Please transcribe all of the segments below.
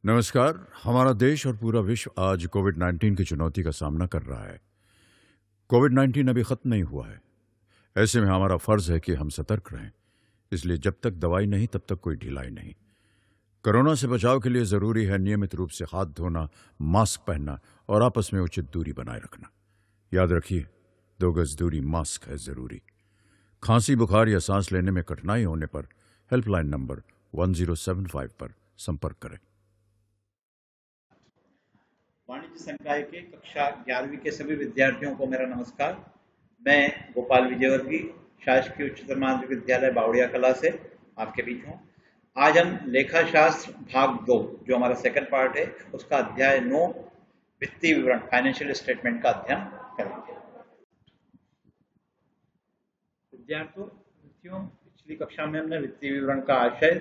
नमस्कार। हमारा देश और पूरा विश्व आज कोविड-19 की चुनौती का सामना कर रहा है। कोविड-19 अभी खत्म नहीं हुआ है। ऐसे में हमारा फर्ज है कि हम सतर्क रहें। इसलिए जब तक दवाई नहीं तब तक कोई ढिलाई नहीं। कोरोना से बचाव के लिए जरूरी है नियमित रूप से हाथ धोना, मास्क पहनना और आपस में उचित दूरी बनाए रखना। याद रखिए, 2 गज दूरी, मास्क है जरूरी। खांसी, बुखार या सांस लेने में कठिनाई होने पर हेल्पलाइन नंबर 1075 पर संपर्क करें। वाणिज्य संकाय के कक्षा 11वीं के सभी विद्यार्थियों को मेरा नमस्कार। मैं गोपाल विजयवर्गीय, शासकीय उच्चतर माध्यमिक विद्यालय बावड़िया कला से आपके बीच हूँ। आज हम लेखा शास्त्र भाग 2, जो हमारा सेकंड पार्ट है, उसका अध्याय 9 वित्तीय विवरण, फाइनेंशियल स्टेटमेंट का अध्ययन करेंगे। विद्यार्थियों, पिछली कक्षा में हमने वित्तीय विवरण का आशय,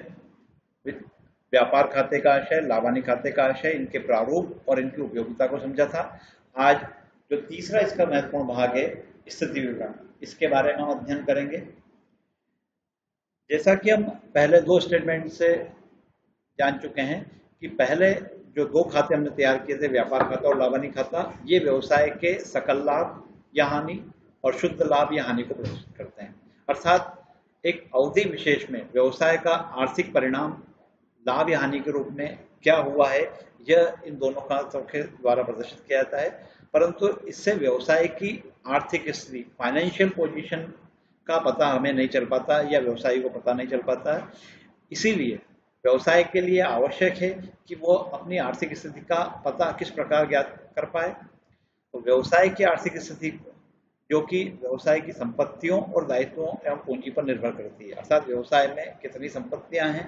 व्यापार खाते का आशय, लाभानी खाते का आशय, इनके प्रारूप और इनकी उपयोगिता को समझा था। आज जो तीसरा इसका महत्वपूर्ण भाग है, स्थिति विवरण, इसके बारे में हम अध्ययन करेंगे। जैसा कि हम पहले 2 स्टेटमेंट से जान चुके हैं कि पहले जो 2 खाते हमने तैयार किए थे, व्यापार खाता और लाभानी खाता, ये व्यवसाय के सकल लाभ या हानि और शुद्ध लाभ या हानि को प्रदर्शित करते हैं। अर्थात एक अवधि विशेष में व्यवसाय का आर्थिक परिणाम लाभ या हानि के रूप में क्या हुआ है, यह इन दोनों खातों के द्वारा प्रदर्शित किया जाता है। परंतु इससे व्यवसाय की आर्थिक स्थिति, फाइनेंशियल पोजीशन का पता हमें नहीं चल पाता या व्यवसायी को पता नहीं चल पाता है। इसीलिए व्यवसाय के लिए आवश्यक है कि वो अपनी आर्थिक स्थिति का पता किस प्रकार ज्ञात कर पाए। तो व्यवसाय की आर्थिक स्थिति, जो कि व्यवसाय की संपत्तियों और दायित्वों एवं पूंजी पर निर्भर करती है, अर्थात व्यवसाय में कितनी संपत्तियां हैं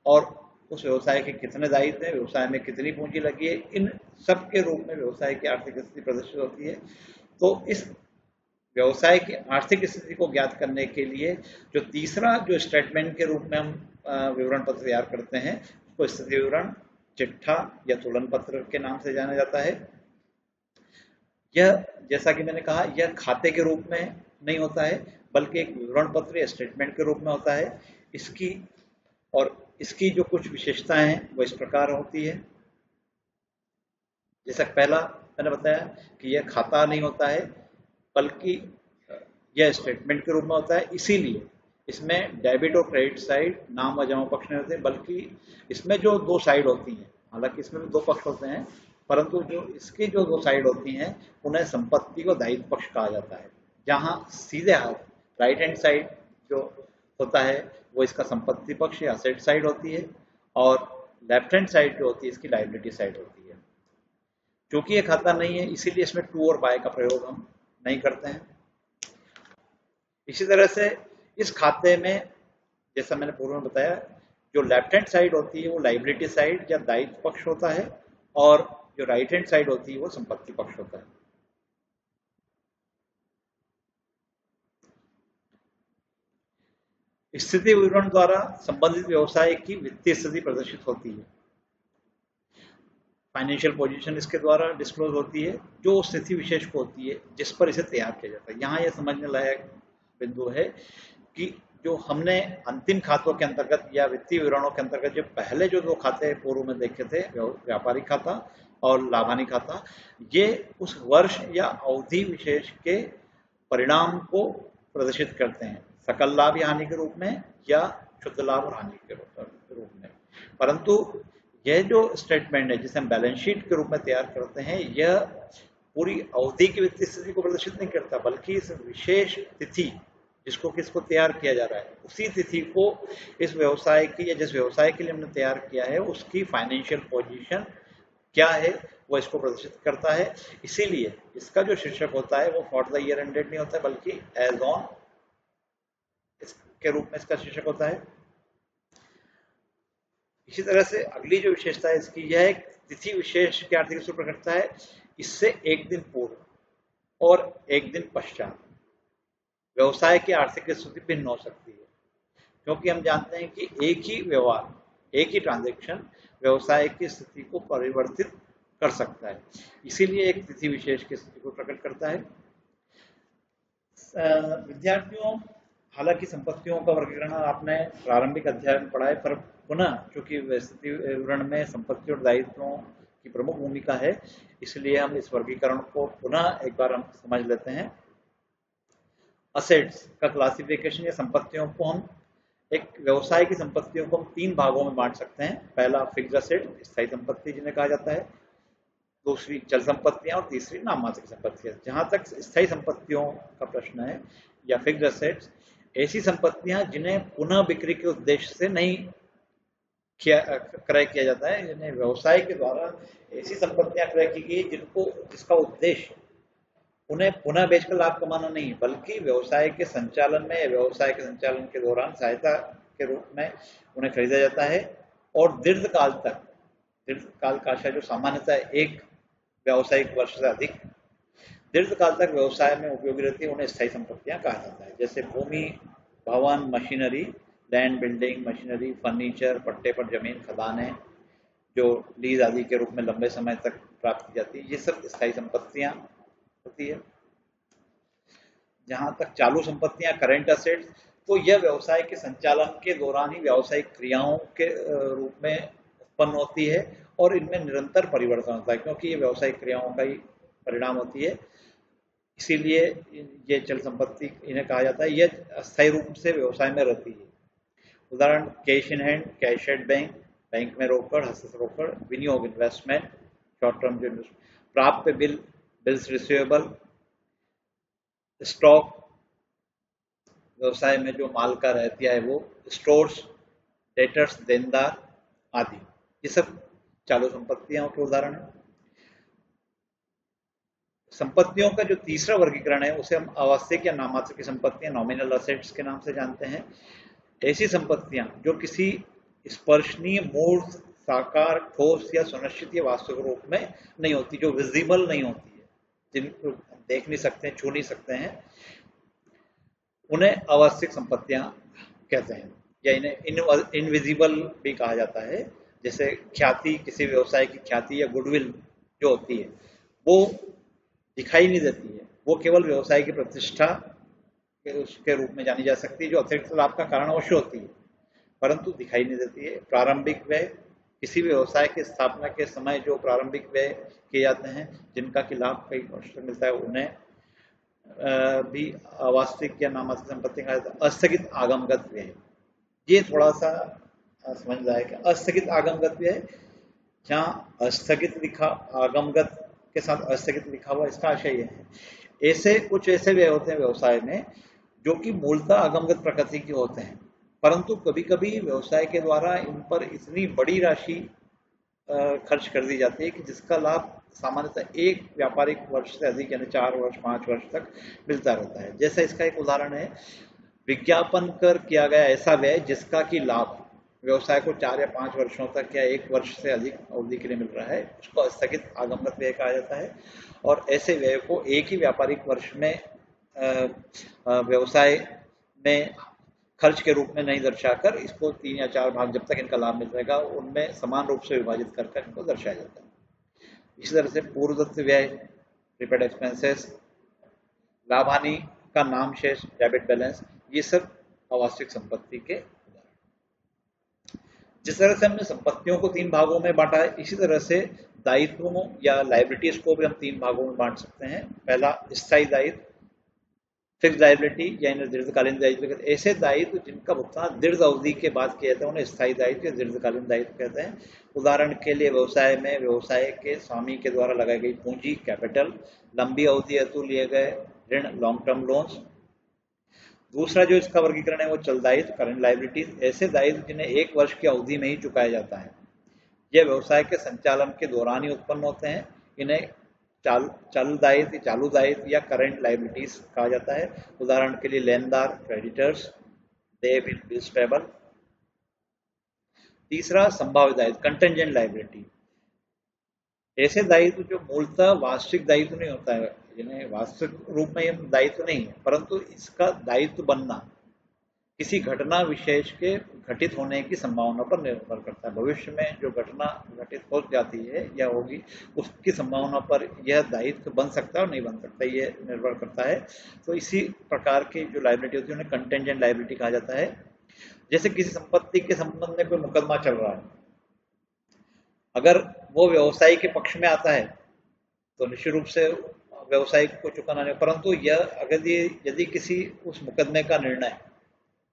और उस व्यवसाय के कितने दायित्व हैं, व्यवसाय में कितनी पूंजी लगी है, इन सब के रूप में व्यवसाय की आर्थिक स्थिति प्रदर्शित होती है। तो इस व्यवसाय की आर्थिक स्थिति को ज्ञात करने के लिए जो तीसरा जो स्टेटमेंट के रूप में हम विवरण पत्र तैयार करते हैं, उसको स्थिति विवरण, चिट्ठा या तुलन पत्र के नाम से जाना जाता है। यह, जैसा कि मैंने कहा, यह खाते के रूप में नहीं होता है, बल्कि एक विवरण पत्र या स्टेटमेंट के रूप में होता है। इसकी जो कुछ विशेषताएं हैं वो इस प्रकार होती है। जैसा पहला मैंने बताया कि यह खाता नहीं होता है, बल्कि यह स्टेटमेंट के रूप में होता है। इसीलिए इसमें डेबिट और क्रेडिट साइड, नाम व जमा पक्ष नहीं होते, बल्कि इसमें जो 2 साइड होती हैं, हालांकि इसमें भी 2 पक्ष होते हैं, परंतु जो इसकी जो 2 साइड होती हैं उन्हें संपत्ति को दायित्व पक्ष कहा जाता है। जहां सीधे हाथ राइट हैंड साइड जो होता है वो इसका संपत्ति पक्ष या असेट साइड होती है, और लेफ्ट हैंड साइड जो होती है इसकी लायबिलिटी साइड होती है। क्योंकि ये खाता नहीं है, इसीलिए इसमें टू और बाय का प्रयोग हम नहीं करते हैं। इसी तरह से इस खाते में, जैसा मैंने पूर्व में बताया, जो लेफ्ट हैंड साइड होती है वो लायबिलिटी साइड या दायित्व पक्ष होता है, और जो राइट हैंड साइड होती है वो संपत्ति पक्ष होता है। स्थिति विवरण द्वारा संबंधित व्यवसाय की वित्तीय स्थिति प्रदर्शित होती है। फाइनेंशियल पोजीशन इसके द्वारा डिस्क्लोज होती है, जो स्थिति विशेष को होती है जिस पर इसे तैयार किया जाता है। यहाँ यह समझने लायक बिंदु है कि जो हमने अंतिम खातों के अंतर्गत या वित्तीय विवरणों के अंतर्गत जो पहले जो 2 खाते पूर्व में देखे थे, व्यापारिक खाता और लाभानी खाता, ये उस वर्ष या अवधि विशेष के परिणाम को प्रदर्शित करते हैं, सकल लाभ या हानि के रूप में या शुद्ध लाभ और हानि के रूप में। परंतु यह जो स्टेटमेंट है जिसे हम बैलेंस शीट के रूप में तैयार करते हैं, यह पूरी अवधि की वित्तीय स्थिति को प्रदर्शित नहीं करता, बल्कि इस विशेष तिथि किसको तैयार किया जा रहा है, उसी तिथि को इस व्यवसाय की या जिस व्यवसाय के लिए हमने तैयार किया है उसकी फाइनेंशियल पोजीशन क्या है वो इसको प्रदर्शित करता है। इसीलिए इसका जो शीर्षक होता है वो फॉर द ईयर एंडेड नहीं होता है, बल्कि एज ऑन के रूप में इसका शीर्षक होता है। इसी तरह से अगली जो विशेषता है इसकी, यह एक तिथि विशेष की आर्थिक स्थिति प्रकट करता है। इससे एक दिन पूर्व और एक दिन पश्चात व्यवसाय की आर्थिक स्थिति भिन्न हो सकती है, क्योंकि हम जानते हैं कि एक ही व्यवहार, एक ही ट्रांजैक्शन व्यवसाय की स्थिति को परिवर्तित कर सकता है। इसीलिए एक तिथि विशेष की स्थिति को प्रकट करता है। विद्यार्थियों, हालांकि संपत्तियों का वर्गीकरण आपने प्रारंभिक अध्याय में पढ़ा है, पर पुनः चूंकि स्थिति विवरण में संपत्ति और दायित्वों की प्रमुख भूमिका है, इसलिए हम इस वर्गीकरण को पुनः एक बार हम समझ लेते हैं। असेट्स का क्लासिफिकेशन या संपत्तियों को हम एक व्यवसाय की संपत्तियों को हम 3 भागों में बांट सकते हैं। पहला फिक्स्ड असेट, स्थायी संपत्ति जिन्हें कहा जाता है, दूसरी चल संपत्तियां और तीसरी नाममात्र संपत्तियां। जहां तक स्थायी संपत्तियों का प्रश्न है या फिक्स्ड असेट्स, ऐसी संपत्तियां जिन्हें पुनः बिक्री के उद्देश्य से नहीं क्रय किया जाता है, जिन्हें व्यवसाय के द्वारा ऐसी संपत्तियां क्रय की गई जिसका उद्देश्य उन्हें पुनः बेचकर लाभ कमाना नहीं, बल्कि व्यवसाय के संचालन में या व्यवसाय के संचालन के दौरान सहायता के रूप में उन्हें खरीदा जाता है और दीर्घकाल का आशय जो सामान्यतः एक व्यावसायिक वर्ष से अधिक दीर्घकाल तक व्यवसाय में उपयोगी रहती है, उन्हें स्थायी संपत्तियां कहा जाता है। जैसे भूमि, भवन, machinery, land, building, machinery, furniture, पट्टे पर जमीन, खदानें जो लीज आदि के रूप में लंबे समय तक प्राप्त की जाती है, ये सब स्थायी संपत्तियां होती है। जहां तक चालू संपत्तियां, करंट असेट्स, तो यह व्यवसाय के संचालन के दौरान ही व्यावसायिक क्रियाओं के रूप में उत्पन्न होती है और इनमें निरंतर परिवर्तन होता है, क्योंकि ये व्यावसायिक क्रियाओं का ही परिणाम होती है, इसीलिए ये चल संपत्ति इन्हें कहा जाता है। यह अस्थायी रूप से व्यवसाय में रहती है। उदाहरण cash in hand, cash at bank, bank में रोकड़, हस्त रोकड़, विनियोग इन्वेस्टमेंट, शॉर्ट टर्म जो प्राप्य बिल, बिल्स रिसीवेबल, स्टॉक व्यवसाय में जो माल का रहती है वो, स्टोर्स, डेटर्स, देनदार आदि, ये सब चालू संपत्तियों के उदाहरण है। संपत्तियों का जो तीसरा वर्गीकरण है उसे हम आवश्यक या नाममात्र की संपत्तियां, नॉमिनल असेट्स के नाम से जानते हैं। ऐसी संपत्तियां जो किसी स्पर्शनीय, मूर्त, साकार, ठोस या सुनिश्चित या वास्तविक रूप में नहीं होती, जो विजिबल नहीं होती है, जिनको देख नहीं सकते, छू नहीं सकते हैं, उन्हें आवश्यक संपत्तियां कहते हैं, या इन्हें इनविजिबल भी कहा जाता है। जैसे ख्याति, किसी व्यवसाय की ख्याति या गुडविल जो होती है वो दिखाई नहीं देती है, वो केवल व्यवसाय की प्रतिष्ठा के रूप में जानी जा सकती है, जो अतिरिक्त लाभ का कारण अवश्य होती है, परंतु दिखाई नहीं देती है। प्रारंभिक व्यय, किसी व्यवसाय की स्थापना के समय जो प्रारंभिक व्यय किए जाते हैं, जिनका कि लाभ कई वर्ष तक मिलता है, उन्हें भी अवास्तविक या नाममात्र संपत्ति कहा जाता है। अस्थगित आगमगत व्यय, ये थोड़ा सा समझ जाए कि अस्थगित आगमगत व्यय, जहाँ अस्थगित लिखा, आगमगत के साथ अस्थगित लिखा हुआ, इसका आशय यह है, ऐसे कुछ ऐसे व्यय होते हैं व्यवसाय में जो कि मूलतः आगमगत प्रकृति के होते हैं, परंतु कभी कभी व्यवसाय के द्वारा इन पर इतनी बड़ी राशि खर्च कर दी जाती है कि जिसका लाभ सामान्यतः एक व्यापारिक वर्ष से अधिक यानी 4 वर्ष 5 वर्ष तक मिलता रहता है। जैसा इसका एक उदाहरण है, विज्ञापन कर किया गया ऐसा व्यय जिसका कि लाभ व्यवसाय को 4 या 5 वर्षों तक या 1 वर्ष से अधिक अवधि के लिए मिल रहा है, उसको अस्थगित आगमगत व्यय कहा जाता है। और ऐसे व्यय को एक ही व्यापारिक वर्ष में व्यवसाय में खर्च के रूप में नहीं दर्शाकर इसको 3 या 4 भाग, जब तक इनका लाभ मिल जाएगा, उनमें समान रूप से विभाजित कर इनको दर्शाया जाता है। इसी तरह से पूर्वदत्त व्यय, प्रीपेड एक्सपेंसेस, लाभ हानि का नाम शेष, डेबिट बैलेंस, ये सब अवास्तविक संपत्ति के उदाहरण। जिस तरह से हमने संपत्तियों को 3 भागों में बांटा है, इसी तरह से दायित्वों या लायबिलिटीज को भी हम 3 भागों में बांट सकते हैं। पहला स्थायी दायित्व, फिक्स लायबिलिटी यानी दीर्घकालीन दायित्व। ऐसे दायित्व जिनका भुगतान दीर्घ अवधि के बाद किया जाता है उन्हें स्थायी दायित्व या दीर्घकालीन दायित्व कहते हैं। उदाहरण के लिए व्यवसाय में व्यवसाय के स्वामी के द्वारा लगाई गई पूंजी, कैपिटल, लंबी अवधि हेतु लिए गए ऋण, लॉन्ग टर्म लोन्स। दूसरा जो इसका वर्गीकरण है वो चल दायित्व, करंट लायबिलिटीज, ऐसे दायित्व जिन्हें 1 वर्ष की अवधि में ही चुकाया जाता है। यह व्यवसाय के संचालन के दौरान ही उत्पन्न होते हैं। इन्हें चालू दायित्व या करंट लायबिलिटीज कहा जाता है। उदाहरण के लिए लेनदार, क्रेडिटर्स, दे बिल्स पेबल। तीसरा संभावित दायित्व, कंटेंजेंट लायबिलिटी, ऐसे दायित्व जो मूलतः वास्तविक दायित्व नहीं होता है, जिन्हें वास्तविक रूप में दायित्व नहीं है, परंतु इसका दायित्व बनना किसी घटना विशेष के घटित होने की संभावना पर निर्भर करता है। भविष्य में जो घटना घटित हो जाती है या होगी, उसकी संभावना पर यह दायित्व बन सकता है और नहीं बन सकता, ये निर्भर करता है। तो इसी प्रकार की जो लायबिलिटी होती है उन्हें कंटेंजेंट लायबिलिटी कहा जाता है। जैसे किसी संपत्ति के संबंध में कोई मुकदमा चल रहा है, अगर वो व्यवसायी के पक्ष में आता है तो निश्चित रूप से व्यवसायी को चुकाना नहीं, परंतु यदि किसी उस मुकदमे का निर्णय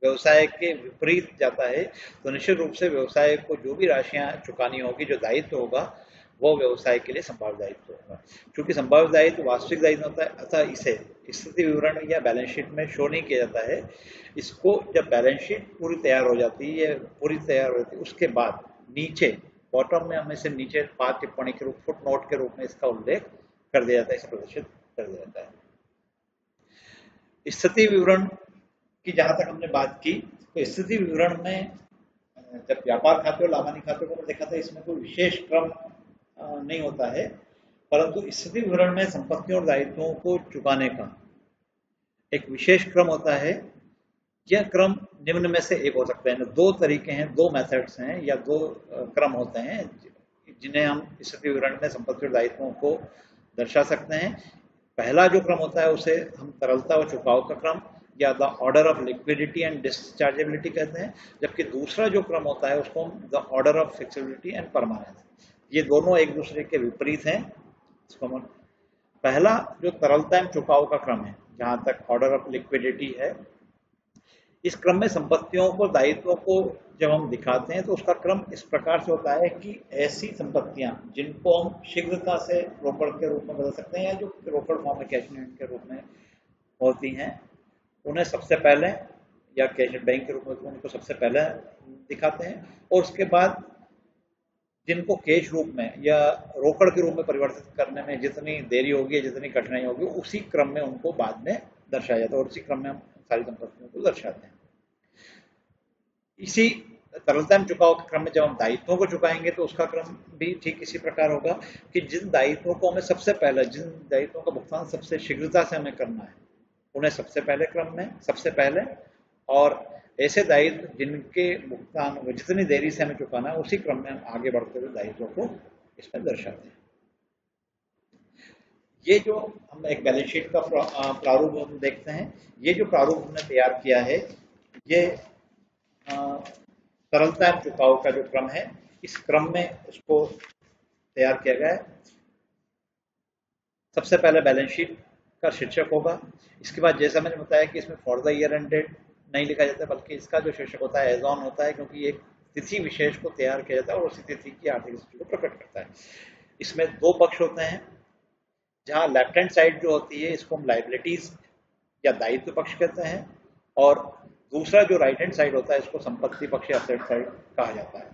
व्यवसाय के विपरीत जाता है तो निश्चित रूप से व्यवसाय को जो भी राशियां चुकानी होगी, जो दायित्व होगा, वो व्यवसाय के लिए संभाव्य दायित्व होगा। क्योंकि संभाव्य दायित्व वास्तविक दायित्व होता है, अतः इसे स्थिति विवरण या बैलेंस शीट में शो नहीं किया जाता है। इसको जब बैलेंस शीट पूरी तैयार हो जाती है, पूरी तैयार हो जाती है, उसके बाद नीचे बॉटम में हमें से नीचे 5 टिप्पणी के रूप, फुट नोट के रूप में इसका उल्लेख कर दिया जाता है, इसे प्रदर्शित कर दिया जाता है। स्थिति विवरण कि जहां तक हमने बात की, तो स्थिति विवरण में जब व्यापार खाते और लाभानी खाते को देखा था, इसमें कोई विशेष क्रम नहीं होता है, परंतु स्थिति विवरण में संपत्तियों और दायित्वों को चुकाने का एक विशेष क्रम होता है। यह क्रम निम्न में से एक हो सकता है। दो तरीके हैं, दो मेथड्स हैं या दो क्रम होते हैं जिन्हें हम स्थिति विवरण में संपत्ति और दायित्वों को दर्शा सकते हैं। पहला जो क्रम होता है उसे हम तरलता और चुकाव का क्रम या the order of liquidity and dischargeability कहते हैं, जबकि दूसरा जो क्रम होता है उसको हम the order of fixability and permanence. ये दोनों एक दूसरे के विपरीत हैं। इसको हम पहला जो तरलता एवं चुकाव का क्रम है, जहां तक ऑर्डर ऑफ लिक्विडिटी है, इस क्रम में संपत्तियों को, दायित्वों को जब हम दिखाते हैं तो उसका क्रम इस प्रकार से होता है कि ऐसी संपत्तियां जिनको हम शीघ्रता से रोकड़ के रूप में बदल सकते हैं या जो रोकड़ फॉर्म में कैश इन हैंड के रूप में होती हैं, उन्हें सबसे पहले, या कैश बैंक के रूप में उनको सबसे पहले दिखाते हैं, और उसके बाद जिनको कैश रूप में या रोकड़ के रूप में परिवर्तित करने में जितनी देरी होगी, जितनी कठिनाई होगी, उसी क्रम में उनको बाद में दर्शाया जाता है और उसी क्रम में हम सारी संपत्तियों को दर्शाते हैं। इसी तरलता में चुकाव के क्रम में जब हम दायित्वों को चुकाएंगे तो उसका क्रम भी ठीक इसी प्रकार होगा कि जिन दायित्वों को हमें सबसे पहले, जिन दायित्वों का भुगतान सबसे शीघ्रता से हमें करना है, उन्हें सबसे पहले क्रम में सबसे पहले, और ऐसे दायित्व जिनके भुगतान जितनी देरी से हमें चुकाना है उसी क्रम में हम आगे बढ़ते हुए दायित्वों को इसमें दर्शाते हैं। ये जो हम एक बैलेंस शीट का प्रारूप हम देखते हैं, ये जो प्रारूप हमने तैयार किया है, ये तरलता एवं चुकाव का जो क्रम है, इस क्रम में इसको तैयार किया गया है। सबसे पहले बैलेंस शीट का शीर्षक होगा, इसके बाद जैसा मैंने बताया कि इसमें for the year end date नहीं लिखा जाता, बल्कि इसका जो शीर्षक होता है एज ऑन होता है, क्योंकि एक तिथि विशेष को तैयार किया जाता है और उसी तिथि की आर्थिक स्थिति को प्रकट करता है। इसमें दो पक्ष होते हैं, जहां लेफ्ट हैंड साइड जो होती है इसको हम लाइबिलिटीज या दायित्व पक्ष कहते हैं, और दूसरा जो राइट हैंड साइड होता है इसको संपत्ति पक्ष या असेट साइड कहा जाता है।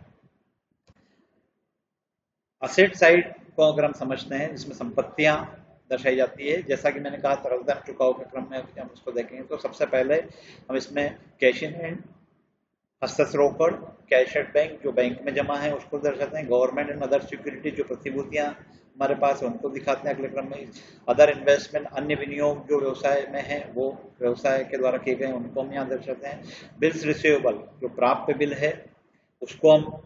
असेट साइड को अगर हम समझते हैं, जिसमें संपत्तियां दर्शाई जाती है, जैसा कि मैंने कहा तरलता चुकाव के क्रम में हम उसको देखेंगे तो सबसे पहले हम इसमें कैश इन हैंड, हस्तस्थ रोकड़, कैश एट बैंक जो बैंक में जमा है उसको दर्शाते हैं, गवर्नमेंट एंड अदर सिक्योरिटी जो प्रतिभूतियां हमारे पास है उनको दिखाते हैं अगले क्रम में, अदर इन्वेस्टमेंट अन्य विनियोग जो व्यवसाय में है वो व्यवसाय के द्वारा किए गए उनको हम यहाँ दर्शाते हैं, बिल्स रिसीवेबल जो प्राप्य बिल है उसको हम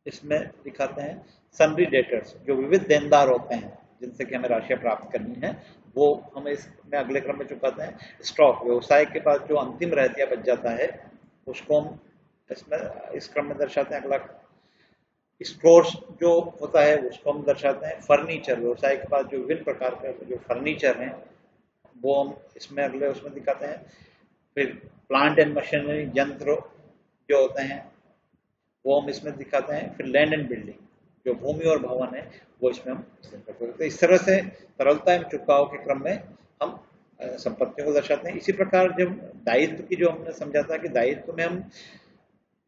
इसमें दिखाते हैं, सन्ड्री डेटर्स जो विविध देनदार होते हैं जिनसे कि हमें राशियां प्राप्त करनी है वो हम इसमें अगले क्रम में चुकाते हैं, स्टॉक व्यवसाय के पास जो अंतिम रहतिया बच जाता है उसको हम इसमें इस क्रम में दर्शाते हैं, अगला स्टोर्स जो होता है उसको हम दर्शाते हैं, फर्नीचर व्यवसाय के पास जो विभिन्न प्रकार का जो फर्नीचर हैं वो हम इसमें अगले उसमें दिखाते हैं, फिर प्लांट एंड मशीनरी यंत्र जो होते हैं वो हम इसमें दिखाते हैं, फिर लैंड एंड बिल्डिंग जो भूमि और भवन है वो इसमें हम करते हैं। तो इस तरह से तरलता एवं चुकाव के क्रम में हम संपत्तियों को दर्शाते हैं। इसी प्रकार जब दायित्व की जो हमने समझा था कि दायित्व में हम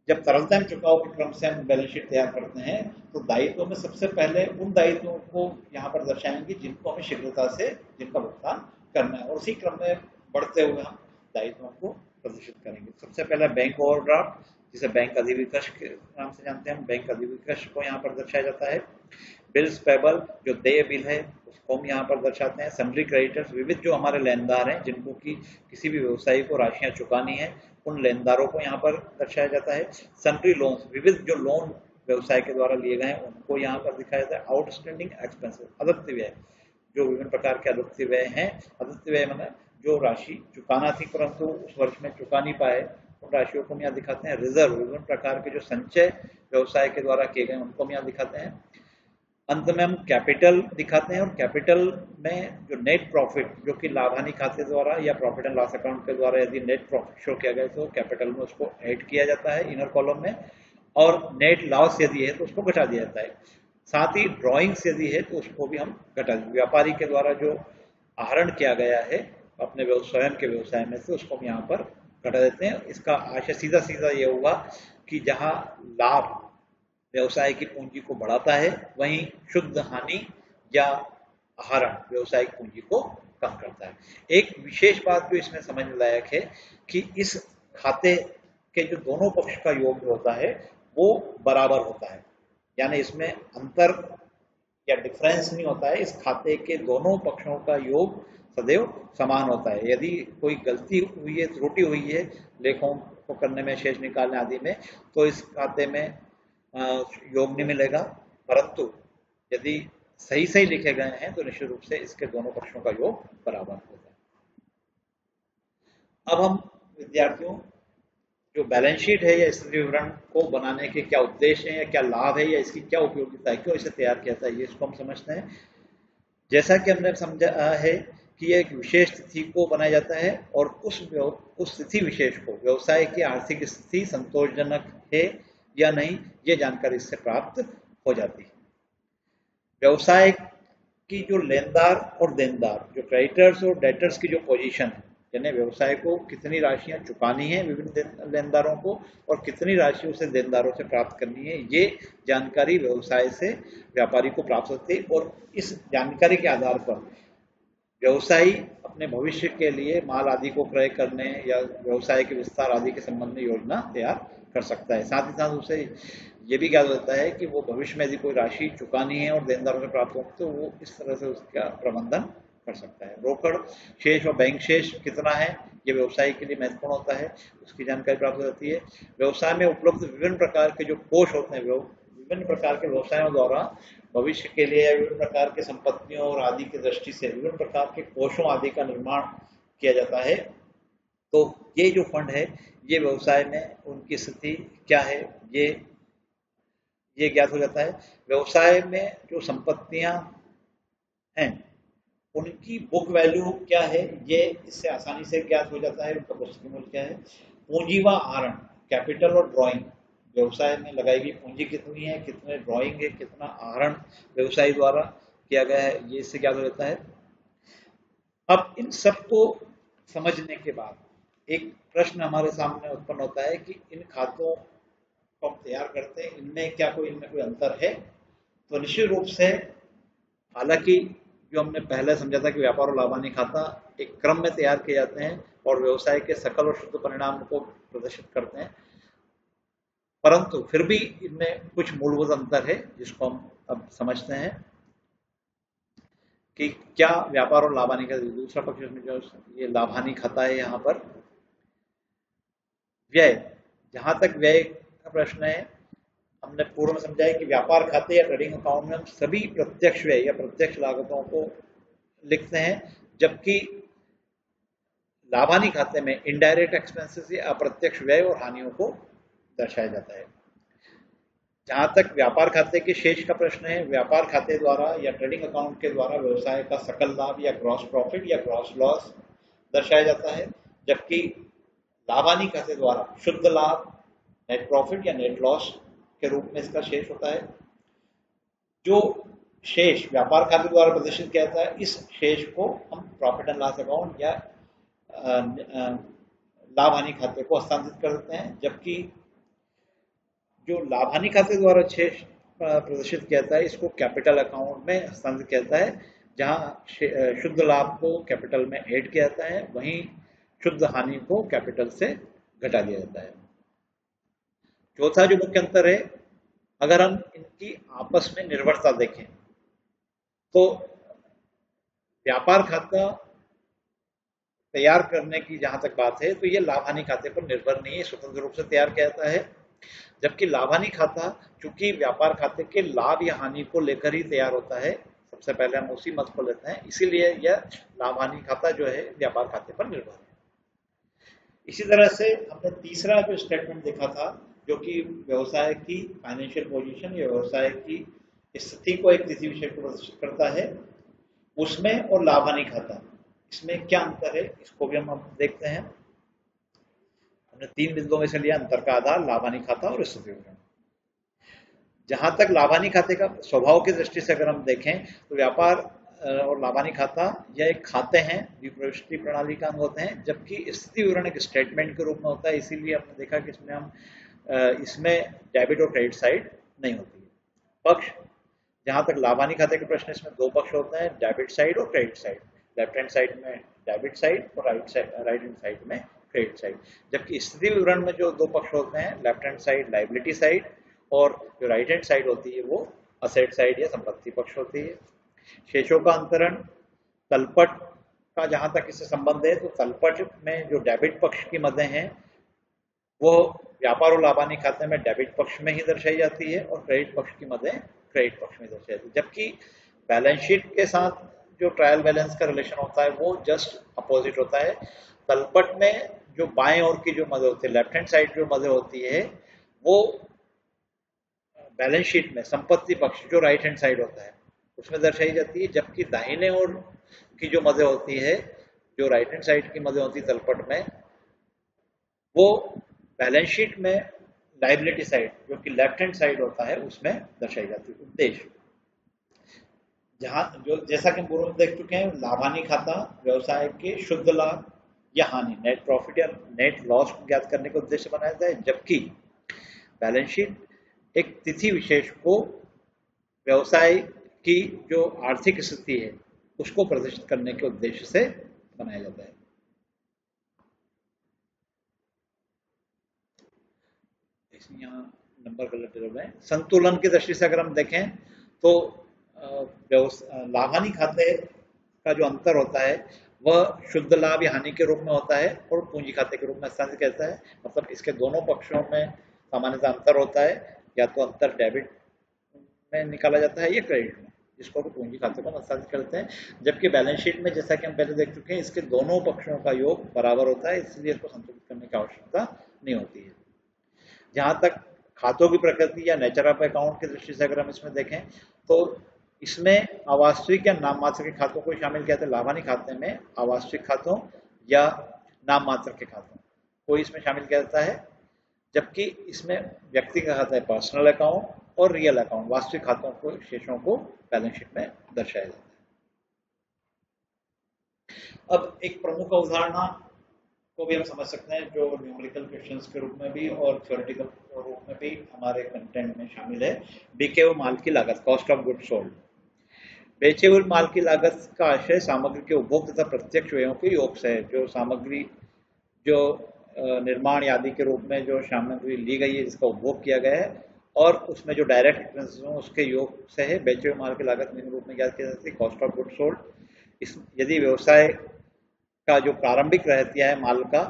जब तरलता एवं चुकाव के क्रम से हम बैलेंस शीट तैयार करते हैं तो दायित्वों में सबसे पहले उन दायित्वों को यहाँ पर दर्शाएंगे जिनको हमें शीघ्रता से जिनका भुगतान करना है, और उसी क्रम में बढ़ते हुए हम दायित्वों को प्रदर्शित करेंगे। सबसे पहले बैंक ओवरड्राफ्ट जिसे बैंक अधिविकर्ष के नाम से जानते हैं हम, बैंक अधिविकर्ष को यहाँ पर दर्शाया जाता है, बिल्स पेबल जो देय बिल है उसको हम यहाँ पर दर्शाते हैं, सन्ड्री क्रेडिटर्स विविध जो हमारे लेनदार हैं जिनको कि किसी भी व्यवसायी को राशियां चुकानी है उन लेनदारों को यहाँ पर दर्शाया जाता है। सन्ड्री लोन्स, विविध जो लोन व्यवसाय के द्वारा लिए गए हैं उनको यहाँ पर दिखाया जाता है। आउटस्टैंडिंग एक्सपेंसेस, अदत्य व्यय, जो विभिन्न प्रकार के अदत्य व्यय हैं। अदत्य व्यय मतलब जो राशि चुकाना थी परंतु उस वर्ष में चुका नहीं पाए, उन राशियों को हम यहाँ दिखाते हैं। रिजर्व, विभिन्न प्रकार के जो संचय व्यवसाय के द्वारा किए गए उनको हम यहाँ दिखाते हैं। अंत में हम कैपिटल दिखाते हैं, और कैपिटल में जो नेट प्रॉफिट जो कि लाभ हानि खाते द्वारा या प्रॉफिट एंड लॉस अकाउंट के द्वारा यदि नेट प्रॉफिट शो किया गया तो कैपिटल में उसको ऐड किया जाता है इनर कॉलम में, और नेट लॉस यदि है तो उसको घटा दिया जाता है। साथ ही ड्रॉइंग्स यदि है तो उसको भी हम घटा देते हैं। व्यापारी के द्वारा जो आहरण किया गया है अपने स्वयं के व्यवसाय में से उसको हम यहाँ पर घटा देते हैं। इसका आशय सीधा सीधा ये होगा कि जहाँ लाभ व्यवसाय की पूंजी को बढ़ाता है वहीं शुद्ध हानि या आहरण व्यवसायिक पूंजी को कम करता है। एक विशेष बात जो इसमें समझने लायक है कि इस खाते के जो दोनों पक्ष का योग जो होता है वो बराबर होता है, यानी इसमें अंतर या डिफरेंस नहीं होता है। इस खाते के दोनों पक्षों का योग सदैव समान होता है। यदि कोई गलती हुई है, त्रुटि हुई है लेखों को करने में, शेष निकालने आदि में, तो इस खाते में योग नहीं मिलेगा, परंतु यदि सही सही लिखे गए हैं तो निश्चित रूप से इसके दोनों पक्षों का योग बराबर होगा। अब हम विद्यार्थियों जो बैलेंस शीट है या स्थिति विवरण को बनाने के क्या उद्देश्य है या क्या लाभ है या इसकी क्या उपयोगिता है, क्यों इसे तैयार किया जाता है, ये इसको हम समझते हैं। जैसा कि हमने समझा है कि एक विशेष तिथि को बनाया जाता है और उस तिथि विशेष को व्यवसाय की आर्थिक स्थिति संतोषजनक है या नहीं, ये जानकारी इससे प्राप्त हो जाती है। व्यवसाय की जो लेनदार और देनदार, जो क्रेडिटर्स और डेटर्स की जो पोजीशन है, यानी व्यवसाय को कितनी राशियां चुकानी है विभिन्न लेनदारों को और कितनी राशि उसे देनदारों से प्राप्त करनी है, ये जानकारी व्यवसाय से व्यापारी को प्राप्त होती है। और इस जानकारी के आधार पर व्यवसायी अपने भविष्य के लिए माल आदि को क्रय करने या व्यवसाय के विस्तार आदि के संबंध में योजना तैयार कर सकता है। साथ ही साथ उसे ये भी ज्ञात होता है कि वो भविष्य में यदि कोई राशि चुकानी है और देनदारों से प्राप्त हो तो वो इस तरह से उसका प्रबंधन कर सकता है। रोकड़ शेष और बैंक शेष कितना है ये व्यवसाय के लिए महत्वपूर्ण होता है, उसकी जानकारी प्राप्त हो जाती है। व्यवसाय में उपलब्ध विभिन्न प्रकार के जो कोष होते हैं, विभिन्न प्रकार के व्यवसायों द्वारा भविष्य के लिए विभिन्न प्रकार के संपत्तियों और आदि की दृष्टि से विभिन्न प्रकार के कोषों आदि का निर्माण किया जाता है। तो ये जो फंड है ये व्यवसाय में उनकी स्थिति क्या है ये ज्ञात हो जाता है। व्यवसाय में जो संपत्तियां हैं उनकी बुक वैल्यू क्या है ये इससे आसानी से ज्ञात हो जाता है, उनका पुस्तकीय मूल्य क्या है। पूंजी व आहरण, कैपिटल और ड्राइंग, व्यवसाय में लगाई गई पूंजी कितनी है, कितने ड्राइंग है, कितना आहरण व्यवसायी द्वारा किया गया है, ये इससे ज्ञात हो जाता है। अब इन सब को समझने के बाद एक प्रश्न हमारे सामने उत्पन्न होता है कि इन खातों को हम तैयार करते हैं, इनमें कोई अंतर है। तो निश्चित रूप से, हालांकि जो हमने पहले समझा था कि व्यापार और लाभ हानि खाता एक क्रम में तैयार किए जाते हैं और व्यवसाय के सकल और शुद्ध परिणाम को प्रदर्शित करते हैं, परंतु फिर भी इनमें कुछ मूलभूत अंतर है जिसको हम अब समझते हैं कि क्या व्यापार और लाभ हानि का दूसरा पक्ष में जो ये लाभ हानि खाता है, यहाँ पर व्यय, जहां तक व्यय का प्रश्न है हमने पूर्व में समझा है कि व्यापार खाते या ट्रेडिंग अकाउंट में हम सभी प्रत्यक्ष व्यय या प्रत्यक्ष लागतों को लिखते हैं, जबकि लाभ हानि खाते में इनडायरेक्ट एक्सपेंसेस या अप्रत्यक्ष व्यय और हानियों को दर्शाया जाता है। जहां तक व्यापार खाते के शेष का प्रश्न है, व्यापार खाते द्वारा या ट्रेडिंग अकाउंट के द्वारा व्यवसाय का सकल लाभ या ग्रॉस प्रॉफिट या ग्रॉस लॉस दर्शाया जाता है, जबकि लाभ हानि खाते द्वारा शुद्ध लाभ, नेट प्रॉफिट या नेट लॉस के रूप में इसका शेष होता है। जो शेष व्यापार खाते द्वारा प्रदर्शित किया जाता है, इस शेष को हम प्रॉफिट एंड लॉस अकाउंट या लाभ हानि खाते को हस्तांतरित कर देते हैं, जबकि जो लाभ हानि खाते द्वारा शेष प्रदर्शित किया जाता है इसको कैपिटल अकाउंट में हस्तांतरित किया जाता है, जहां शुद्ध लाभ को कैपिटल में ऐड किया जाता है, वहीं शुद्ध हानि को कैपिटल से घटा दिया जाता है। चौथा जो मुख्य अंतर है, अगर हम इनकी आपस में निर्भरता देखें तो व्यापार खाता तैयार करने की जहां तक बात है तो ये लाभ हानि खाते पर निर्भर नहीं है, स्वतंत्र रूप से तैयार किया जाता है। जबकि लाभ हानि खाता चूंकि व्यापार खाते के लाभ या हानि को लेकर ही तैयार होता है, सबसे पहले हम उसी मत को लेते हैं, इसीलिए यह लाभ हानि खाता जो है व्यापार खाते पर निर्भर है। इसी तरह से हमने तीसरा जो स्टेटमेंट देखा था, जो कि व्यवसाय की फाइनेंशियल पोजीशन या व्यवसाय की स्थिति को एक किसी विषय को प्रदर्शित करता है, उसमें और लाभ हानि खाता इसमें क्या अंतर है, इसको भी हम देखते हैं। हमने 3 बिंदुओं में से लिया अंतर का आधार, लाभ हानि खाता और स्थिति विवरण। जहां तक लाभ हानि खाते का स्वभाव की दृष्टि से अगर हम देखें तो व्यापार और लाभ हानि खाता यह एक खाते हैं, द्विप्रविष्टि प्रणाली का अंग होते हैं, जबकि स्थिति विवरण एक स्टेटमेंट के रूप में होता है। इसीलिए हमने देखा कि इसमें डेबिट और क्रेडिट साइड नहीं होती है। पक्ष, जहां तक लाभ हानि खाते के प्रश्न, इसमें 2 पक्ष होते हैं, डेबिट साइड और credit side. Left hand side में डेबिट साइड और राइट हैंड साइड में क्रेडिट साइड। जबकि स्थिति विवरण में जो 2 पक्ष होते हैं, left hand side liability side और जो राइट हैंड साइड होती है वो असेट साइड या संपत्ति पक्ष होती है। शेषों का अंतरण, तलपट का जहां तक इससे संबंध है तो तलपट में जो डेबिट पक्ष की मदें हैं वो व्यापार और लाभ हानि खाते में डेबिट पक्ष में ही दर्शाई जाती है और क्रेडिट पक्ष की मदें क्रेडिट पक्ष में दर्शाई जाती है। जबकि बैलेंस शीट के साथ जो ट्रायल बैलेंस का रिलेशन होता है वो जस्ट अपोजिट होता है। तलपट में जो बाएं ओर की जो मदें होती है, लेफ्ट हैंड साइड जो मदें होती है, वो बैलेंस शीट में संपत्ति पक्ष जो राइट हैंड साइड होता है उसमें दर्शाई जाती है। जबकि दाहिने ओर की जो मदें होती है, जो राइट हैंड साइड की मदें होती है तलपट में, वो बैलेंस शीट में लायबिलिटी साइड जो कि लेफ्ट हैंड साइड होता है उसमें दर्शाई जाती है। उद्देश्य, जहां जो जैसा कि हम पूर्व में देख चुके हैं, लाभ हानि खाता व्यवसाय के शुद्ध लाभ या हानि, नेट प्रॉफिट या नेट लॉस को ज्ञात करने के उद्देश्य से बनाया जाता है। जबकि बैलेंस शीट एक तिथि विशेष को व्यवसाय की जो आर्थिक स्थिति है उसको प्रदर्शित करने के उद्देश्य से बनाया जाता है। यहाँ नंबर गलत है। संतुलन की दृष्टि से अगर हम देखें तो लाभ हानि खाते का जो अंतर होता है वह शुद्ध लाभ या हानि के रूप में होता है और पूंजी खाते के रूप में हस्तांतरित कहता है। मतलब इसके दोनों पक्षों में सामान्यतः अंतर होता है, या तो अंतर डेबिट में निकाला जाता है या क्रेडिट में, जिसको पूंजी खाते को हस्तांतरित करते हैं। जबकि बैलेंस शीट में, जैसा कि हम पहले देख चुके हैं, इसके दोनों पक्षों का योग बराबर होता है, इसलिए इसको संतुलित करने की आवश्यकता नहीं होती है। जहां तक खातों की प्रकृति या नेचर ऑफ अकाउंट की दृष्टि से अगर हम इसमें देखें तो इसमें अवास्तविक या नाम मात्र के खातों को शामिल किया जाता है। लाभ हानि खाते में अवास्तविक खातों या नाम मात्र के खातों को इसमें शामिल किया जाता है। जबकि इसमें व्यक्ति का खाता है पर्सनल अकाउंट और रियल अकाउंट, वास्तविक खातों को शेषों को बैलेंस शीट में दर्शाया जाता है। अब एक प्रमुख अवधारणा को भी हम समझ सकते हैं जो न्यूमेरिकल क्वेश्चंस के रूप में भी और थ्योरेटिकल रूप में भी हमारे कंटेंट में शामिल है, बिके हुए माल की लागत, कॉस्ट ऑफ गुड्स सोल्ड। बेचे हुए माल की लागत का आशय सामग्री के उपभोग तथा प्रत्यक्ष व्ययों के योग से है। जो सामग्री जो निर्माण आदि के रूप में जो सामग्री ली गई है, जिसका उपभोग किया गया है, और उसमें जो डायरेक्ट एक्सपेंसेस हो उसके योग से है। बेचे हुए माल की लागत निम्न रूप में ज्ञात की जाती है, कॉस्ट ऑफ गुड्स सोल्ड। यदि व्यवसाय का जो प्रारंभिक रहतिया है माल का,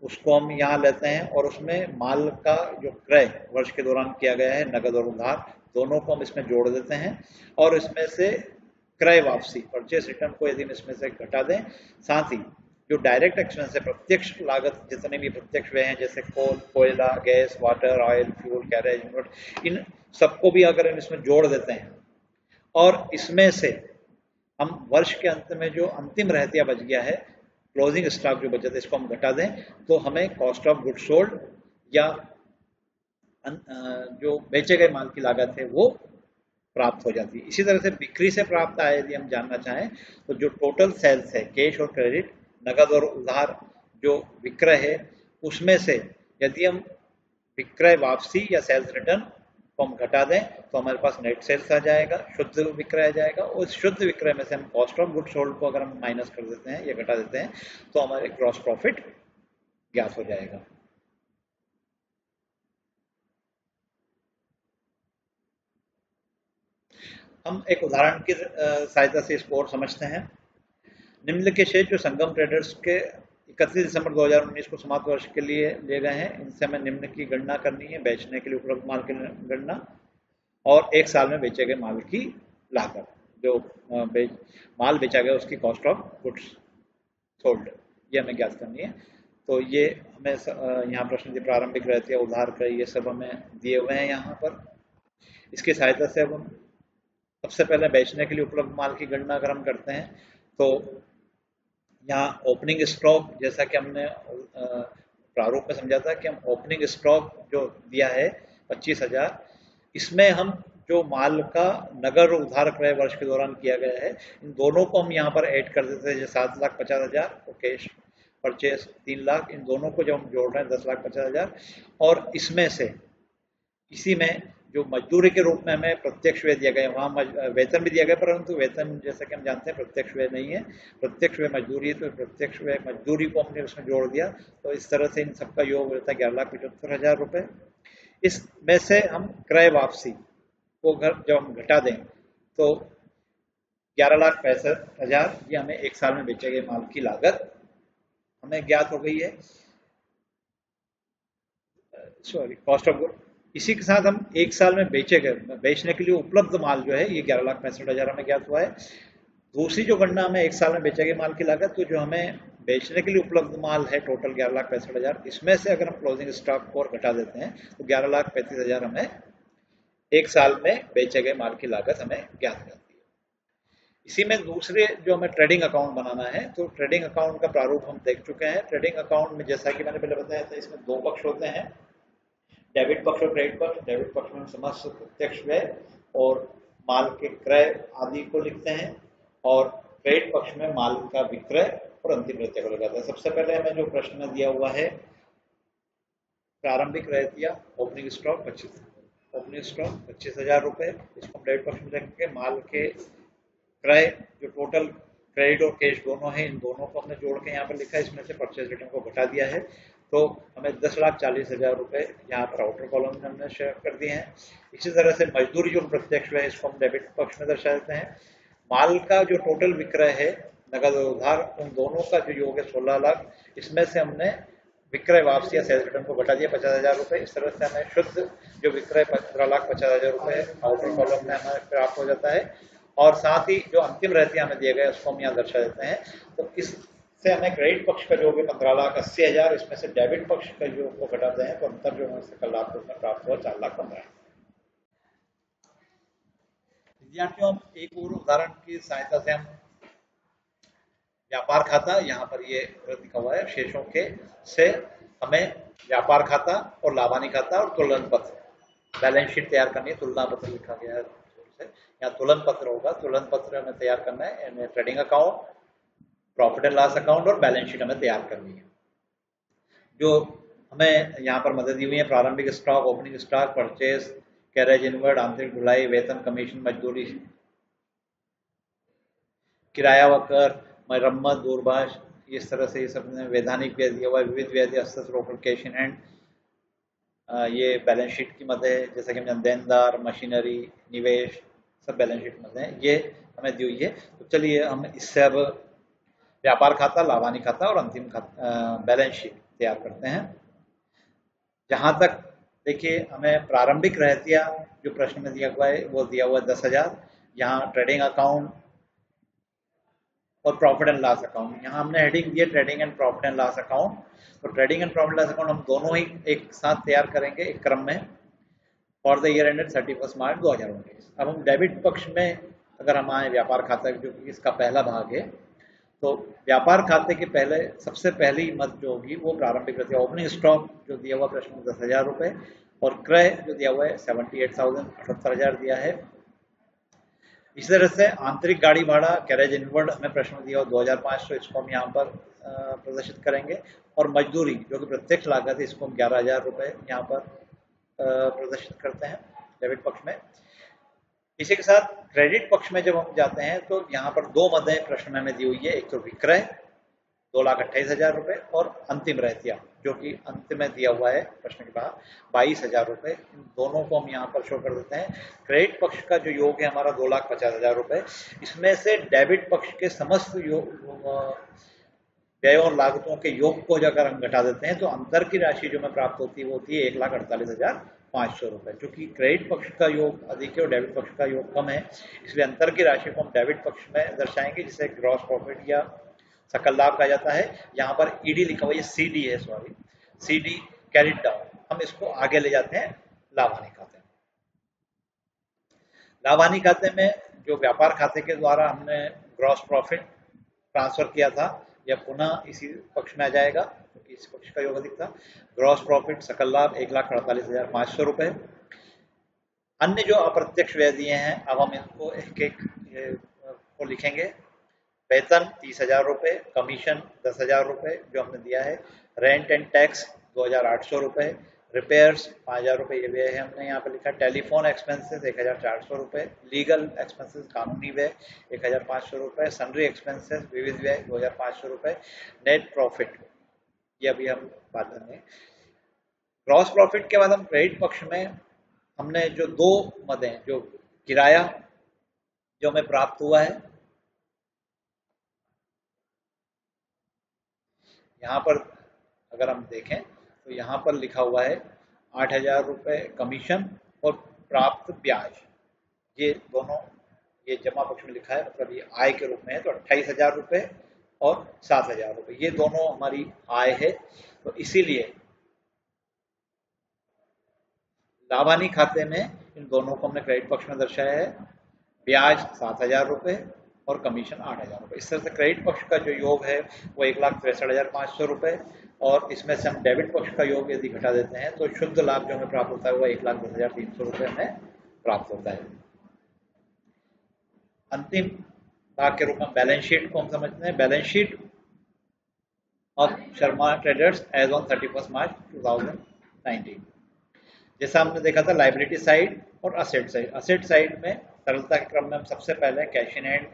उसको हम यहाँ लेते हैं और उसमें माल का जो क्रय वर्ष के दौरान किया गया है, नकद और उधार दोनों को हम इसमें जोड़ देते हैं, और इसमें से क्रय वापसी, परचेस रिटर्न को यदि हम इसमें से घटा दें, साथ ही जो डायरेक्ट एक्सपेंस है, प्रत्यक्ष लागत, जितने भी प्रत्यक्ष व्यय हैं जैसे कोल, कोयला, gas, water, oil, fuel, carriage, इन सबको भी अगर हम इसमें जोड़ देते हैं और इसमें से हम वर्ष के अंत में जो अंतिम रहतिया बच गया है, क्लोजिंग स्टॉक जो बचत है, इसको हम घटा दें तो हमें कॉस्ट ऑफ गुड्स सोल्ड या जो बेचे गए माल की लागत है वो प्राप्त हो जाती है। इसी तरह से बिक्री से प्राप्त आय यदि हम जानना चाहें तो जो टोटल सेल्स है, कैश और क्रेडिट, नगद और उधार जो विक्रय है, उसमें से यदि हम विक्रय वापसी या सेल्स रिटर्न को हम घटा दें तो हमारे पास नेट सेल्स आ जाएगा, शुद्ध विक्रय आ जाएगा। उस शुद्ध विक्रय में से हम कॉस्ट ऑफ गुड्स सोल्ड को अगर हम माइनस कर देते हैं या घटा देते हैं तो हमारे ग्रॉस प्रॉफिट ज्ञात हो जाएगा। हम एक उदाहरण की सहायता से इसको और समझते हैं। निम्नलिखित शेष जो संगम ट्रेडर्स के 31 दिसंबर 2019 को समाप्त वर्ष के लिए लिए गए हैं। इनसे हमें निम्न की गणना करनी है: बेचने के लिए उपलब्ध माल की गणना और एक साल में बेचे गए माल की लागत, जो माल बेचा गया उसकी कॉस्ट ऑफ गुड्स सोल्ड, ये हमें ज्ञात करनी है। तो ये हमें यहाँ प्रश्न की प्रारंभिक रहती है, उधार क्रय, ये सब हमें दिए हुए हैं यहाँ पर। इसकी सहायता से अब हम सबसे पहले बेचने के लिए उपलब्ध माल की गणना अगर हम करते हैं तो यहाँ ओपनिंग स्टॉक, जैसा कि हमने प्रारूप में समझा था कि हम ओपनिंग स्टॉक जो दिया है 25,000, इसमें हम जो माल का नगद उधार क्रय वर्ष के दौरान किया गया है, इन दोनों को हम यहाँ पर ऐड कर देते हैं। 7,50,000 और कैश परचेस 3 लाख, इन दोनों को जब हम जोड़ रहे हैं 10,50,000, और इसमें से इसी में जो मजदूरी के रूप में हमें प्रत्यक्ष व्यय दिया गया, वहाँ वेतन भी दिया गया, परंतु वेतन जैसा कि हम जानते हैं प्रत्यक्ष व्यय नहीं है, प्रत्यक्ष व्यय मजदूरी है, तो प्रत्यक्ष व्यय मजदूरी को हमने उसमें जोड़ दिया। तो इस तरह से इन सबका योग होता है 11,75,000 रुपये। इसमें से हम क्रय वापसी को जब हम घटा दें तो 11,65,000, ये हमें एक साल में बेचे गए माल की लागत हमें ज्ञात हो गई है, सॉरी, कॉस्ट ऑफ गुड। इसी के साथ हम एक साल में बेचने के लिए उपलब्ध माल जो है ये 11,65,000 हमें ज्ञात हुआ है। दूसरी जो गणना हमें एक साल में बेचे गए माल की लागत, तो जो हमें बेचने के लिए उपलब्ध माल है टोटल 11,65,000, इसमें से अगर हम क्लोजिंग स्टॉक को घटा देते हैं तो 11,35,000 हमें एक साल में बेचे गए माल की लागत हमें ज्ञात हो जाती है। इसी में दूसरे जो हमें ट्रेडिंग अकाउंट बनाना है, तो ट्रेडिंग अकाउंट का प्रारूप हम देख चुके हैं। ट्रेडिंग अकाउंट में जैसा कि मैंने पहले बताया था, इसमें दो पक्ष होते हैं, डेबिट पक्ष और क्रेडिट पक्ष। डेबिट पक्ष में समस्त प्रत्यक्ष व्यय और माल के क्रय आदि को लिखते हैं, और क्रेडिट पक्ष में माल का विक्रय और अंतिम रहतिया को लगाता है। सबसे पहले हमें जो प्रश्न में दिया हुआ है, प्रारंभिक रहतिया ओपनिंग स्टॉक 25,000 रुपये, इसको हम डेबिट पक्ष में रखेंगे। माल के क्रय जो टोटल क्रेडिट और कैश दोनों हैं, इन दोनों को हमने जोड़ के यहाँ पर लिखा है, इसमें से परचेज रिटर्न को घटा दिया है, तो हमें 10,40,000 रुपये यहाँ पर आउटर कॉलम में हमने शेयर कर दिए हैं। इसी तरह से मजदूरी जो प्रत्यक्ष है, इसको हम डेबिट पक्ष में दर्शा देते हैं। माल का जो टोटल विक्रय है, नगद और उधार, उन दोनों का जो योग है 16 लाख, इसमें से हमने विक्रय वापसी या सेल्स रिटर्न को घटा दिया 50,000 रुपये। इस तरह से हमें शुद्ध जो विक्रय 15,50,000 रुपये आउटर कॉलम में हमें प्राप्त हो जाता है, और साथ ही जो अंतिम रहतिया हमें दिए गए उसको हम यहाँ दर्शा देते हैं। तो इससे हमें क्रेडिट पक्ष का जो है 15,80,000, इसमें से डेबिट पक्ष का जो को घटाते हैं तो अंतर जो हमें सकल लाभ उसमें प्राप्त हुआ 4,15,000। विद्यार्थियों, एक और उदाहरण की सहायता से हम व्यापार खाता, यहाँ पर ये लिखा हुआ है शेषों के से हमें व्यापार खाता और लाभानी खाता और तुलन पत्र, बैलेंस शीट तैयार करनी है। तुलना पत्र लिखा गया है, यहाँ तुलन पत्र होगा। तुलन पत्र हमें तैयार करना है, trading account, profit and loss account और बैलेंस शीट हमें तैयार करनी है। जो हमें यहाँ पर मदद दी हुई है, प्रारंभिक stock, opening stock, purchase, carriage inward, आंतरिक ढुलाई, वेतन, कमीशन, मजदूरी, किराया व कर, मरम्मत, दूरभाष, इस तरह से ये सब वैधानिक व्यय दिया हुआ है, विविध व्यय, हस्तक रोकड़, कैश इन हैंड, ये बैलेंस शीट की मद है। जैसा कि हम देनदार, मशीनरी, निवेश, सब बैलेंस शीट मद है, ये हमें दी हुई है। तो चलिए हम इससे अब व्यापार खाता, लाभानी खाता और अंतिम खाता बैलेंस शीट तैयार करते हैं। जहाँ तक देखिए हमें प्रारंभिक रहतिया जो प्रश्न में दिया हुआ है वो दिया हुआ है 10,000। यहाँ ट्रेडिंग अकाउंट और प्रॉफिट एंड लॉस अकाउंट, यहाँ हमने हेडिंग दिया trading and profit and loss account. तो trading and profit loss account हम दोनों ही एक साथ तैयार करेंगे एक क्रम में, for the year ended 31 March 2019। अब हम डेबिट पक्ष में अगर हम आए, व्यापार खाता जो कि इसका पहला भाग है, तो व्यापार खाते के पहले सबसे पहली मद जो होगी वो प्रारंभिक रहती है। ओपनिंग स्टॉक जो दिया हुआ प्रश्न में 10,000 रुपये, और क्रय जो दिया हुआ है 78,000 दिया है। इसी तरह से आंतरिक गाड़ी भाड़ा, कैरेज इनवर्ड हमें प्रश्न दिया हुआ 2,500, इसको हम यहाँ पर प्रदर्शित करेंगे। और मजदूरी जो कि प्रत्यक्ष लागत है, इसको हम 11,000 रुपये यहाँ पर प्रदर्शित करते हैं डेबिट पक्ष में। इसी के साथ क्रेडिट पक्ष में जब हम जाते हैं तो यहाँ पर दो मदें प्रश्न में हमें दी हुई है, एक तो विक्रय 2,28,000 रुपये और अंतिम रहतिया जो कि अंत में दिया हुआ है प्रश्न के बाद 22,000 रुपये। इन दोनों को हम यहाँ पर शो कर देते हैं। क्रेडिट पक्ष का जो योग है हमारा 2,50,000 रुपये, इसमें से डेबिट पक्ष के समस्त व्यय और लागतों के योग को अगर हम घटा देते हैं तो अंतर की राशि जो हमें प्राप्त होती है वो होती है 1,48,500 रुपए। चूंकि क्रेडिट पक्ष का योग अधिक है और डेबिट पक्ष का योग कम है, इसलिए अंतर की राशि को हम डेबिट पक्ष में दर्शाएंगे, जिसे ग्रॉस प्रॉफिट या सकल लाभ कहा जाता है। यहाँ पर ईडी लिखा हुआ है, सीडी है, सॉरी, सीडी कैरिड डाउन, हम इसको आगे ले जाते हैं लाभानी खाते में। लाभानी खाते में जो व्यापार खाते के द्वारा हमने ग्रॉस प्रॉफिट ट्रांसफर किया था यह पुनः इसी पक्ष में आ जाएगा, क्योंकि इस पक्ष का योग अधिक था। ग्रॉस प्रॉफिट सकल लाभ 1,48,500 रुपए। अन्य जो अप्रत्यक्ष व्यय दिए हैं अब हम इनको एक एक को लिखेंगे। वेतन 30,000 रुपए, कमीशन 10,000 रुपए जो हमने दिया है, रेंट एंड टैक्स 2,800 रुपए, रिपेयर्स 5,000 रुपए ये व्यय है हमने यहाँ पे लिखा। टेलीफोन एक्सपेंसेस 1,400 रुपए, लीगल एक्सपेंसेस कानूनी व्यय 1,500 रुपए, सन्ड्री एक्सपेंसेस विविध व्यय 2,500 रुपए, नेट प्रॉफिट ये अभी हम बात करेंगे। ग्रॉस प्रॉफिट के बाद हम क्रेडिट पक्ष में हमने जो दो मद हैं, जो किराया जो हमें प्राप्त हुआ है, यहाँ पर अगर हम देखें तो यहाँ पर लिखा हुआ है 8,000 रुपए कमीशन और प्राप्त ब्याज, ये दोनों ये जमा पक्ष में लिखा है, मतलब ये आय के रूप में है। तो 28,000 रुपए और 7,000 रुपए ये दोनों हमारी आय है। तो इसीलिए लाभानी खाते में इन दोनों को हमने क्रेडिट पक्ष में दर्शाया है। ब्याज 7,000 रुपए और कमीशन 8,000 रुपए। इस तरह से क्रेडिट पक्ष का जो योग है वो 1,63,500 रुपए, और इसमें से हम डेबिट पक्ष का योग यदि घटा देते हैं तो शुद्ध लाभ जो हमें प्राप्त होता है वो 1,10,300 रुपए हमें प्राप्त होता है। अंतिम भाग के रूप में बैलेंस शीट को हम समझते हैं। Balance sheet of Sharma traders as on 31 March 2019। जैसा हमने देखा था लाइबिलिटी साइड और असेट साइड। असेट साइड में सरलता के क्रम में हम सबसे पहले कैश इन हैंड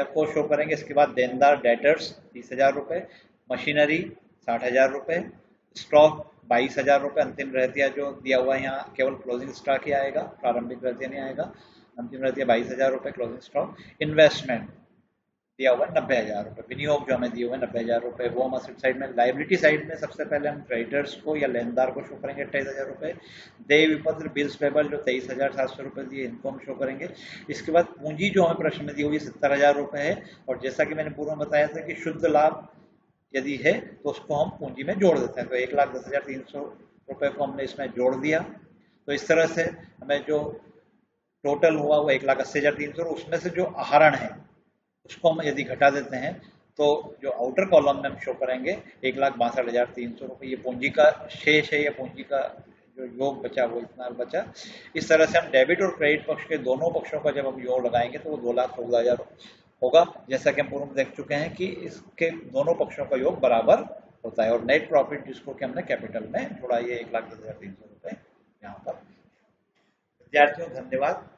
को शो करेंगे, इसके बाद देनदार डेटर्स 30,000 रुपए, मशीनरी 60,000 रुपए, स्टॉक 22,000 रुपए, अंतिम रहतिया जो दिया हुआ है यहाँ केवल क्लोजिंग स्टॉक ही आएगा, प्रारंभिक रहतिया नहीं आएगा। अंतिम रहतिया 22,000 रुपए क्लोजिंग स्टॉक। इन्वेस्टमेंट दिया हुआ है 90,000 रुपए, विनियोग जो हमें दिए हुए हैं 90,000 रुपए, वो हम असेट साइड में। लाइबिलिटी साइड में सबसे पहले हम क्रेडिटर्स को या लेनदार को शो करेंगे 28,000 रुपए। देय विपत्र बिल्स पेबल जो 23,700 रुपए दिए इनको हम शो करेंगे। इसके बाद पूंजी जो हमें प्रश्न में दी हुई 70,000 रुपए है, और जैसा कि मैंने पूर्व में बताया था कि शुद्ध लाभ यदि है तो उसको हम पूंजी में जोड़ देते हैं। तो 1,10,300 रुपए को हमने इसमें जोड़ दिया। तो इस तरह से हमें जो टोटल हुआ वो 1,80,300, उसमें से जो आहरण है उसको हम यदि घटा देते हैं तो जो आउटर कॉलम में हम शो करेंगे 1,62,300 रुपये, ये पूंजी का शेष है, या पूंजी का जो योग बचा वो इतना बचा। इस तरह से हम डेबिट और क्रेडिट पक्ष के दोनों पक्षों का जब हम योग लगाएंगे तो वो 2,14,000 होगा। जैसा कि हम पूर्व में देख चुके हैं कि इसके दोनों पक्षों का योग बराबर होता है। और नेट प्रॉफिट जिसको कि हमने कैपिटल में जोड़ा, ये 1,10,300 रुपये यहाँ पर। विद्यार्थियों धन्यवाद।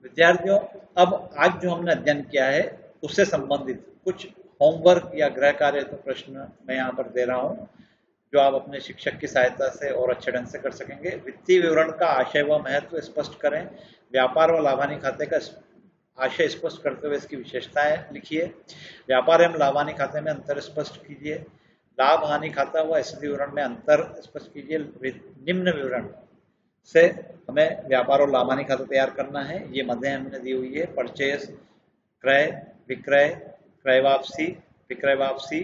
विद्यार्थियों अब आज जो हमने अध्ययन किया है उससे संबंधित कुछ होमवर्क या गृह कार्य तो प्रश्न मैं यहाँ पर दे रहा हूँ, जो आप अपने शिक्षक की सहायता से और अच्छे ढंग से कर सकेंगे। वित्तीय विवरण का आशय व महत्व स्पष्ट करें। व्यापार व लाभानी खाते का आशय स्पष्ट करते हुए इसकी विशेषताएं लिखिए। व्यापार एवं लाभानी खाते में अंतर स्पष्ट कीजिए। लाभ हानि खाता व स्थिति विवरण में अंतर स्पष्ट कीजिए। निम्न विवरण से हमें व्यापार और लाभानी खाता तैयार करना है। ये मदें हमने दी हुई है। परचेज, क्रय, विक्रय, क्रय वापसी, विक्रय वापसी,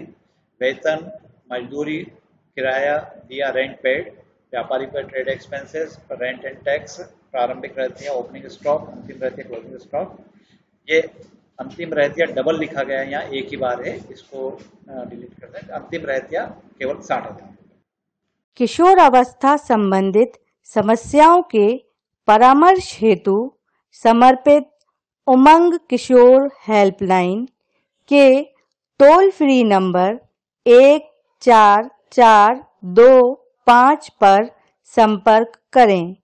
वेतन, मजदूरी, किराया दिया, रेंट पेड, व्यापारी पर trade expenses, rent and tax, प्रारंभिक रहतिया, ओपनिंग स्टॉक, अंतिम रहतिया, क्लोजिंग स्टॉक। ये अंतिम रहतिया डबल लिखा गया है यहाँ, एक ही बार है, इसको डिलीट कर दें। अंतिम रहतिया केवल 60,000। किशोर अवस्था संबंधित समस्याओं के परामर्श हेतु समर्पित उमंग किशोर हेल्पलाइन के टोल फ्री नंबर 144225 पर संपर्क करें।